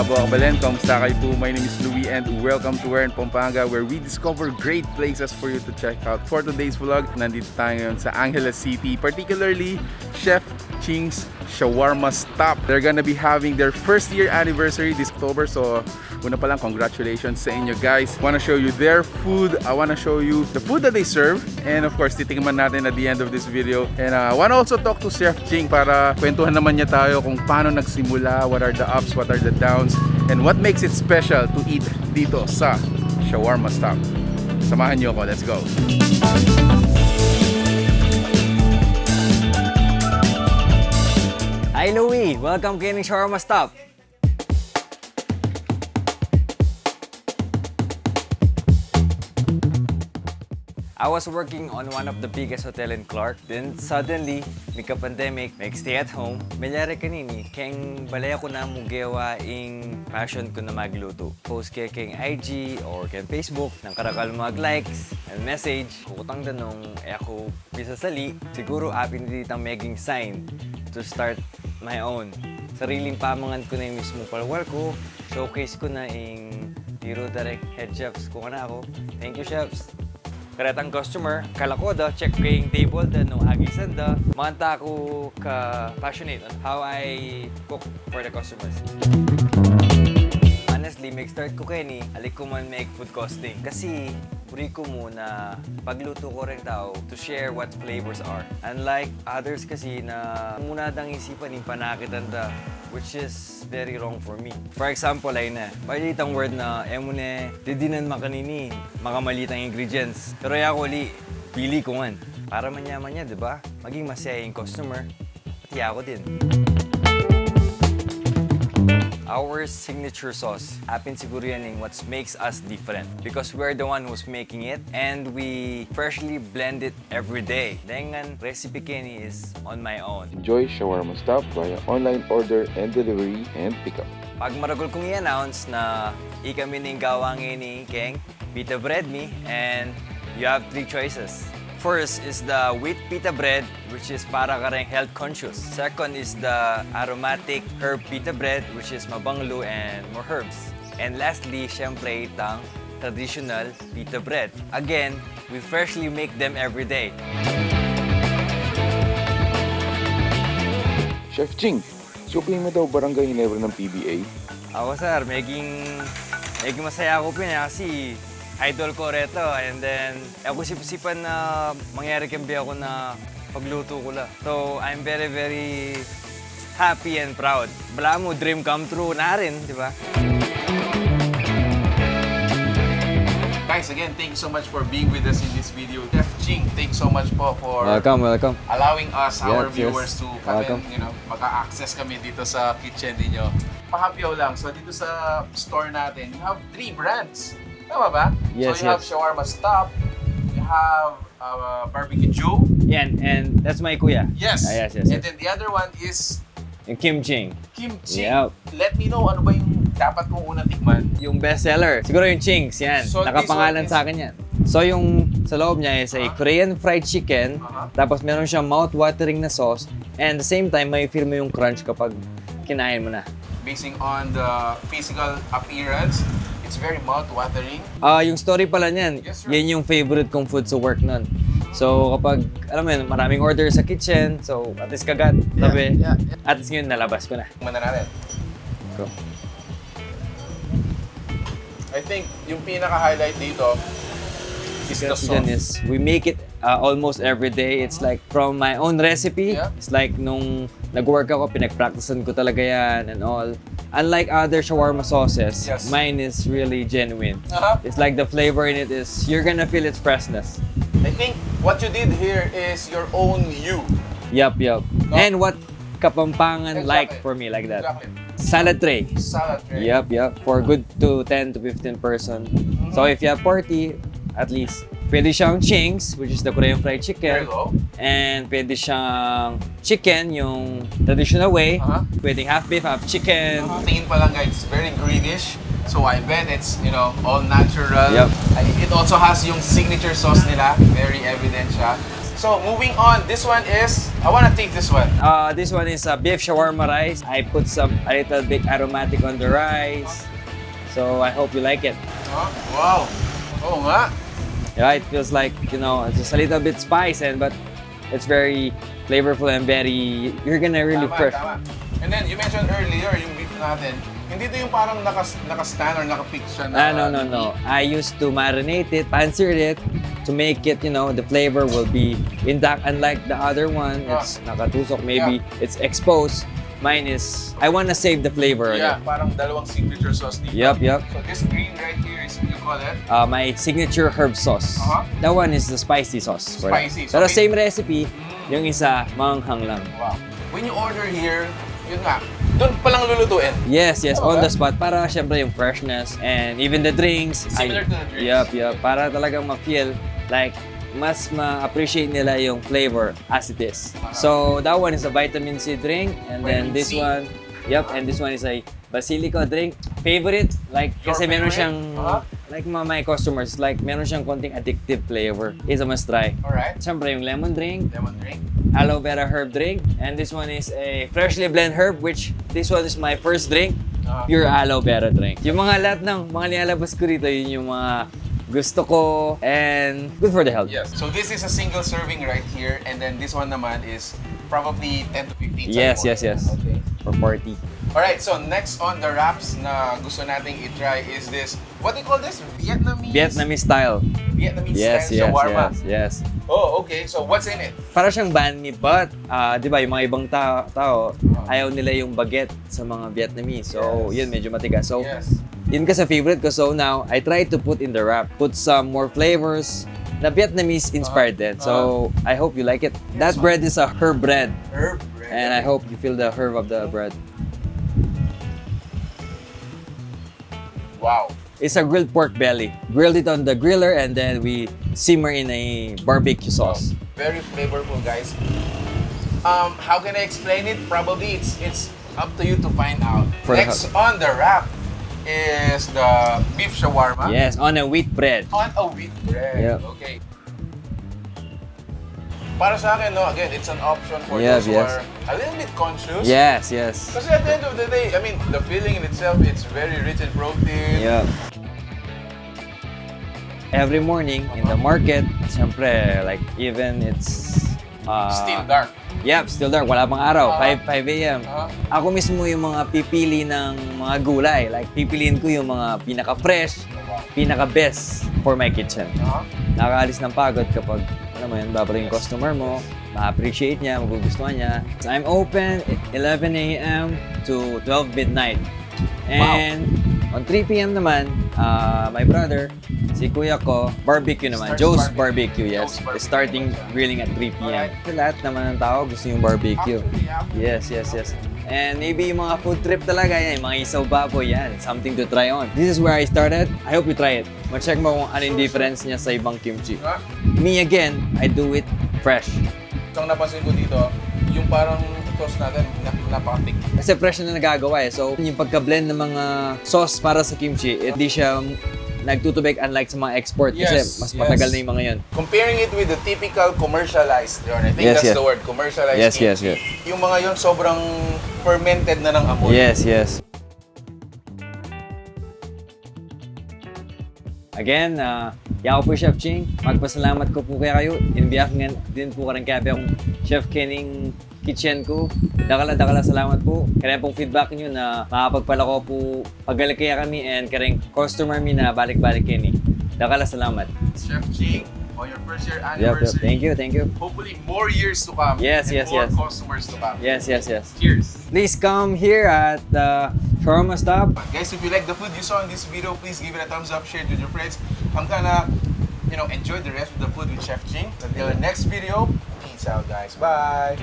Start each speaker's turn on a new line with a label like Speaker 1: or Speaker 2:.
Speaker 1: Malabo Akbalen, kamusta kayo po? My name is Louie and welcome to We're in Pampanga, where we discover great places for you to check out. For today's vlog, nandito tayo ngayon sa Angeles City, particularly Chef Ching's Shawarma-stop. They're gonna be having their first year anniversary this October, so una pa lang, congratulations sa inyo guys. I wanna show you their food, I wanna show you the food that they serve, and of course titingnan natin at the end of this video. And I wanna also talk to Chef Ching para kwentuhan naman niya tayo kung paano nagsimula, what are the ups, what are the downs, and what makes it special to eat dito sa Shawarma-stop. Samahan niyo ako, let's go!
Speaker 2: Hi Louie! Welcome kayo ng Shawarma-stop! I was working on one of the biggest hotel in Clark. Then suddenly, may ka-pandemic, may stay at home. Menyari kanini, keng balaya ko na mugewa ing passion ko na magluto. Post kaya keng IG or keng Facebook, nang karakal mag-likes and message. Kukutang danong, ako bisa sali, siguro apin ditang making sign to start my own. Sariling pamangan ko na yung mismong palwal ko. Showcase ko na ing Hero Direct Head Chefs ko na ako. Thank you, chefs! Karetang customer, kalakoda, check ko yung table da, no hagisan da. Manta ako ka-passionate on how I cook for the customers. Honestly, mag-start ko kayo ni, alik ko man make food costing. Kasi, puri ko muna, pagluto ko rin tao to share what flavors are. Unlike others kasi na muna dang isipan yung panakitan da, which is very wrong for me. For example, ay na, malitang word na emune, didinan makanini, makamalitang ingredients. Pero ako pili ko nga. Para manyaman niya, di ba? Maging masaya yung customer, pati ako din. Our signature sauce, apin siguro yan yung what makes us different. Because we're the one who's making it and we freshly blend it every day. Dengan recipe kini is on my own.
Speaker 1: Enjoy Shawarma-stop via online order and delivery and pickup.
Speaker 2: Pag maragol kong i-announce na ikami ning gawang ini keng pita bread me, and you have 3 choices. First is the wheat pita bread, which is para ka rin health conscious. Second is the aromatic herb pita bread, which is mabanglo and more herbs. And lastly, syempre itang traditional pita bread. Again, we freshly make them every day.
Speaker 1: Chef Ching, supling mo daw barangay Ginebra ng PBA?
Speaker 2: Ako sir, maging masaya ako kasi idol ko reto, and then ako sip-sipan na mangyari kambi ako na pagluto ko la. So, I'm very, very happy and proud. Bala mo, dream come true na rin, di ba?
Speaker 1: Guys, again, thank you so much for being with us in this video. Chef Ching, thanks so much po for
Speaker 2: Welcome.
Speaker 1: allowing us, our
Speaker 2: Yes,
Speaker 1: viewers,
Speaker 2: yes.
Speaker 1: to come and, maka-access kami dito sa kitchen ninyo. Pahapyaw lang, so dito sa store natin, you have 3 brands. Tama ba?
Speaker 2: Yes,
Speaker 1: so you have Shawarma-stop, you have Barbecue Joe.
Speaker 2: Yan, and that's my kuya.
Speaker 1: Yes.
Speaker 2: Yes.
Speaker 1: And then the other one is
Speaker 2: Yung Kim Ching.
Speaker 1: Kim Ching.
Speaker 2: Yep.
Speaker 1: Let me know ano ba yung dapat mong unang tikman.
Speaker 2: Yung bestseller. Siguro yung Ching's, yan.
Speaker 1: So,
Speaker 2: Nakapangalan
Speaker 1: this one is-
Speaker 2: sa akin yan. So yung sa loob niya is a Korean fried chicken, tapos meron siyang mouth-watering na sauce, and at the same time, may feel mo yung crunch kapag kinain mo na.
Speaker 1: Basing on the physical appearance, it's very mouth-watering.
Speaker 2: Yung story pala niyan,
Speaker 1: Yes, sir.
Speaker 2: yan yung favorite kong food sa work nun. So kapag, alam mo yun, maraming order sa kitchen, so at least kagat, tabi,
Speaker 1: Yeah.
Speaker 2: at least ngayon nalabas ko na.
Speaker 1: Tikman na natin.
Speaker 2: Go.
Speaker 1: I think yung pinaka-highlight dito is the
Speaker 2: Kasi dyan
Speaker 1: sauce.
Speaker 2: is, we make it almost every day. It's like from my own recipe.
Speaker 1: Yeah.
Speaker 2: It's like nung nag-work ako, pinag-practicean ko talaga yan and all. Unlike other shawarma sauces,
Speaker 1: Yes.
Speaker 2: mine is really genuine.
Speaker 1: Uh-huh.
Speaker 2: It's like the flavor in it is, you're gonna feel its freshness.
Speaker 1: I think what you did here is your own you.
Speaker 2: Yup.
Speaker 1: No?
Speaker 2: And what Kapampangan
Speaker 1: Exactly.
Speaker 2: like for me, like that.
Speaker 1: Exactly.
Speaker 2: Salad tray.
Speaker 1: Salad tray.
Speaker 2: Yup. For good to 10 to 15 person. So if you have party, at least. Pwede siyang Ching's, which is the Korean fried
Speaker 1: There
Speaker 2: chicken.
Speaker 1: you go.
Speaker 2: And pwede siyang chicken, yung traditional way.
Speaker 1: Uh-huh.
Speaker 2: Pwedeng half beef, half chicken.
Speaker 1: Tingin pa lang guys, it's very greenish. So I bet it's, all natural.
Speaker 2: Yep.
Speaker 1: It also has yung signature sauce nila. Very evident siya. So moving on, this one is, I wanna take this one.
Speaker 2: This one is beef shawarma rice. I put a little bit aromatic on the rice. So I hope you like it.
Speaker 1: Wow. Oh nga.
Speaker 2: Yeah, it feels like, you know, it's just a little bit spicy, but it's very flavorful and very, you're gonna really fresh.
Speaker 1: Tama. And then you mentioned earlier, yung beef natin, hindi to yung parang naka-stand or naka-fix siya na...
Speaker 2: No. I used to marinate it, pan-sear it, to make it, you know, the flavor will be intact. Unlike the other one, it's nakatusok, maybe it's exposed. Mine is, I wanna save the flavor.
Speaker 1: Yeah, parang dalawang signature sauce dito.
Speaker 2: Yep.
Speaker 1: So this green right here is, you call it?
Speaker 2: My signature herb sauce. That one is the spicy sauce.
Speaker 1: Spicy.
Speaker 2: Pero same recipe, yung isa, manghang lang.
Speaker 1: Wow. When you order here, yun nga, doon palang lulutuin.
Speaker 2: Yes, on the spot. Para syempre yung freshness and even the drinks.
Speaker 1: Similar to the drinks.
Speaker 2: Yep. Para talagang ma-feel like mas ma-appreciate nila yung flavor as it is. So that one is a vitamin C drink, and then this one, and this one is a basilico drink. Favorite, like kasi meron siyang like my customers, like meron siyang konting addictive flavor. Is a must try.
Speaker 1: Alright.
Speaker 2: Siyempre yung lemon drink, aloe vera herb drink, and this one is a freshly blend herb, which this one is my first drink, pure aloe vera drink. Yung mga lahat ng mga nilalabas ko rito, yun yung mga gusto ko and good for the health.
Speaker 1: Yes. So this is a single serving right here, and then this one naman is probably 10 to 15.
Speaker 2: Yes.
Speaker 1: Okay.
Speaker 2: For party.
Speaker 1: Alright, so next on the wraps na gusto nating i-try is this, what do you call this?
Speaker 2: Vietnamese style.
Speaker 1: Vietnamese style shawarma.
Speaker 2: Yes.
Speaker 1: Oh, okay. So what's in it?
Speaker 2: Para siyang banh mi, but di ba yung mga ibang tao ayaw nila yung baguette sa mga Vietnamese. So yun, medyo matigas. So yun kasi favorite ko. So now, I try to put in the wrap, put some more flavors na Vietnamese inspired din. So I hope you like it. That bread is a herb bread. And I hope you feel the herb of the bread.
Speaker 1: Wow.
Speaker 2: It's a grilled pork belly. Grilled it on the griller and then we simmer in a barbecue sauce.
Speaker 1: Very flavorful, guys. How can I explain it? Probably it's up to you to find out. Next on the wrap is the beef shawarma.
Speaker 2: Yes, on a wheat bread.
Speaker 1: On a wheat bread.
Speaker 2: Yep.
Speaker 1: Okay. Para sa akin, no, again, it's an option for those who are a little bit conscious.
Speaker 2: Yes.
Speaker 1: Kasi at the end of the day, I mean, the filling in itself, it's very rich in protein.
Speaker 2: Yeah. Every morning in the market, siyempre, like even it's
Speaker 1: still dark.
Speaker 2: Yep, still dark. Wala pang araw. 5 a.m. Ako mismo yung mga pipili ng mga gulay. Like, pipiliin ko yung mga pinaka-fresh, pinaka-best for my kitchen. Nakakaalis ng pagod kapag, alam mo yun, babalik yung customer mo, ma-appreciate niya, magugustuhan niya. I'm open 11 a.m. to 12 midnight. And on 3 p.m. naman, my brother, si kuya ko, barbecue naman. Joe's Barbecue, yes. Starting grilling at 3 p.m. Lahat naman ng tao gusto yung barbecue. Yes. And maybe yung mga food trip talaga yan, yung mga isaw baboy yan. Something to try on. This is where I started. I hope you try it. Ma-check mo kung ano yung difference niya sa ibang kimchi. Me again, I do it fresh.
Speaker 1: So, ang napansin ko dito, yung parang sauce natin, napaka-thick.
Speaker 2: Kasi fresh na nagagawa eh. So, yung pagka-blend ng mga sauce para sa kimchi, hindi siya nagtutubig unlike sa mga export kasi mas matagal na yung mga yun.
Speaker 1: Comparing it with the typical commercialized, yun, I think that's the word, commercialized kimchi. Yung mga yun sobrang fermented na ng amoy.
Speaker 2: Yes. Again, ako po Chef Ching. Magpasalamat ko po kayo. Inbiyakan din po ka rin kaya akong Chef Kening kitchen ko. Dakala salamat po. Kaya pong feedback niyo na makapagpala ko po pagaling kaya kami and kareng customer mi na balik-balik kini. Dakala salamat.
Speaker 1: Chef Ching, on your first year anniversary.
Speaker 2: Yep. Thank you.
Speaker 1: Hopefully more years to come.
Speaker 2: Yes.
Speaker 1: More customers to come.
Speaker 2: Yes.
Speaker 1: Cheers.
Speaker 2: Please come here at the Shawarma-stop.
Speaker 1: Guys, if you like the food you saw in this video, please give it a thumbs up, share it with your friends. I'm gonna, enjoy the rest of the food with Chef Ching. Until the next video, peace out, guys. Bye.